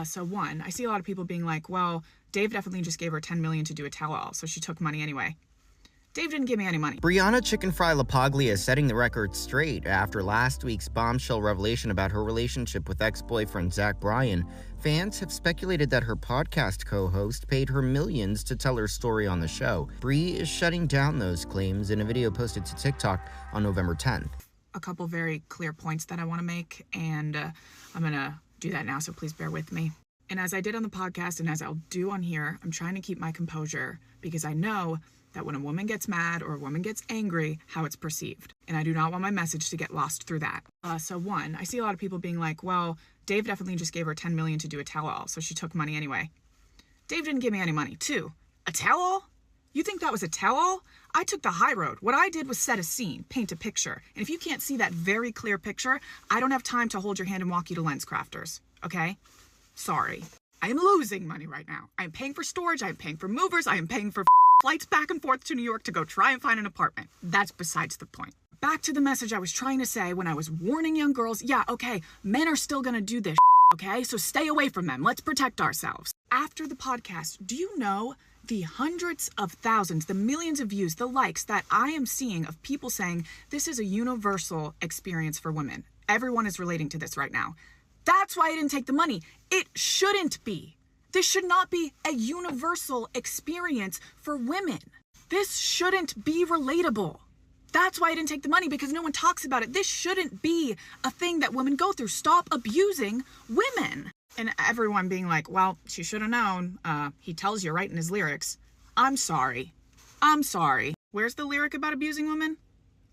So one, I see a lot of people being like, well, Dave definitely just gave her $10 million to do a tell-all, so she took money anyway. Dave didn't give me any money. Brianna Chickenfry LaPaglia is setting the record straight after last week's bombshell revelation about her relationship with ex-boyfriend Zach Bryan. Fans have speculated that her podcast co-host paid her millions to tell her story on the show. Bri is shutting down those claims in a video posted to TikTok on November 10th. A couple very clear points that I want to make, and I'm going to do that now, so please bear with me. And as I did on the podcast and as I'll do on here, I'm trying to keep my composure because I know that when a woman gets mad or a woman gets angry, how it's perceived. And I do not want my message to get lost through that. So one, I see a lot of people being like, well, Dave definitely just gave her $10 million to do a tell-all, so she took money anyway. Dave didn't give me any money. Two, a tell-all? You think that was a tell-all? I took the high road. What I did was set a scene, paint a picture. And if you can't see that very clear picture, I don't have time to hold your hand and walk you to Lens Crafters, okay? Sorry. I am losing money right now. I am paying for storage, I am paying for movers, I am paying for flights back and forth to New York to go try and find an apartment. That's besides the point. Back to the message I was trying to say when I was warning young girls, yeah, okay, men are still gonna do this, okay? So stay away from them. Let's protect ourselves. After the podcast, do you know the hundreds of thousands, the millions of views, the likes that I am seeing of people saying this is a universal experience for women? Everyone is relating to this right now. That's why I didn't take the money. It shouldn't be. This should not be a universal experience for women. This shouldn't be relatable. That's why I didn't take the money, because no one talks about it. This shouldn't be a thing that women go through. Stop abusing women. And everyone being like, well, she should have known. He tells you right in his lyrics. I'm sorry. I'm sorry. Where's the lyric about abusing women?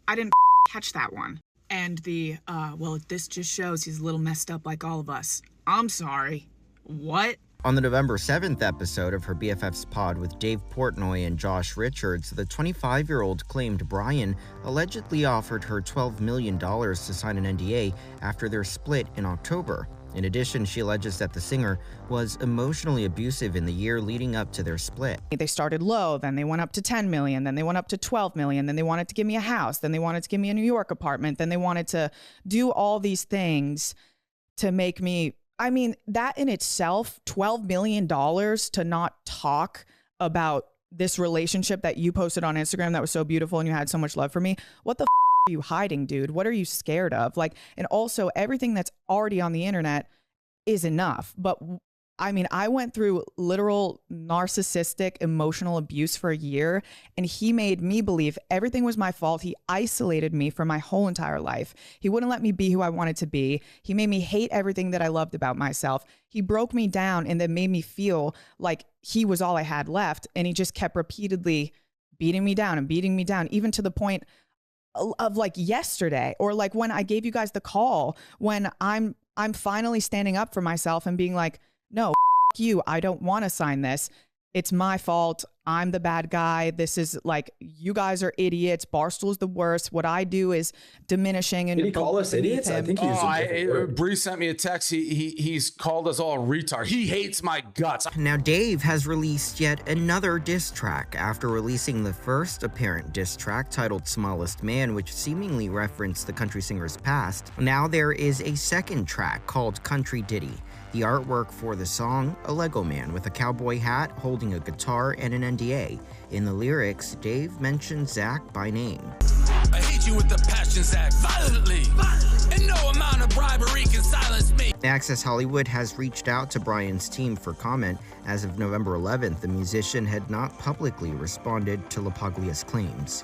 I didn't catch that one. And the, well, this just shows he's a little messed up like all of us. I'm sorry. What? On the November 7th episode of her BFF's pod with Dave Portnoy and Josh Richards, the 25-year-old claimed Bryan allegedly offered her $12 million to sign an NDA after their split in October. In addition, she alleges that the singer was emotionally abusive in the year leading up to their split. They started low, then they went up to 10 million, then they went up to 12 million, then they wanted to give me a house, then they wanted to give me a New York apartment, then they wanted to do all these things to make me, I mean, that in itself, $12 million to not talk about this relationship that you posted on Instagram that was so beautiful and you had so much love for me. What the are you hiding, dude? What are you scared of? Like, and also everything that's already on the internet is enough. But I mean, I went through literal narcissistic emotional abuse for a year, and he made me believe everything was my fault. He isolated me for my whole entire life. He wouldn't let me be who I wanted to be. He made me hate everything that I loved about myself. He broke me down and then made me feel like he was all I had left. And he just kept repeatedly beating me down and beating me down, even to the point of like yesterday, or like when I gave you guys the call, when I'm finally standing up for myself and being like, no, you, I don't want to sign this. It's my fault. I'm the bad guy. This is like, you guys are idiots. Barstool's the worst. What I do is diminishing. And did he call us idiots? I think he used a different word. Bree sent me a text. He's called us all retards. He hates my guts. Now, Dave has released yet another diss track after releasing the first apparent diss track titled Smallest Man, which seemingly referenced the country singer's past. Now there is a second track called Country Ditty. The artwork for the song, a Lego man with a cowboy hat holding a guitar and an NDA. In the lyrics, Dave mentions Zach by name. I hate you with the passion, Zach, violently. And no amount of bribery can silence me. Access Hollywood has reached out to Bryan's team for comment. As of November 11th, the musician had not publicly responded to LaPaglia's claims.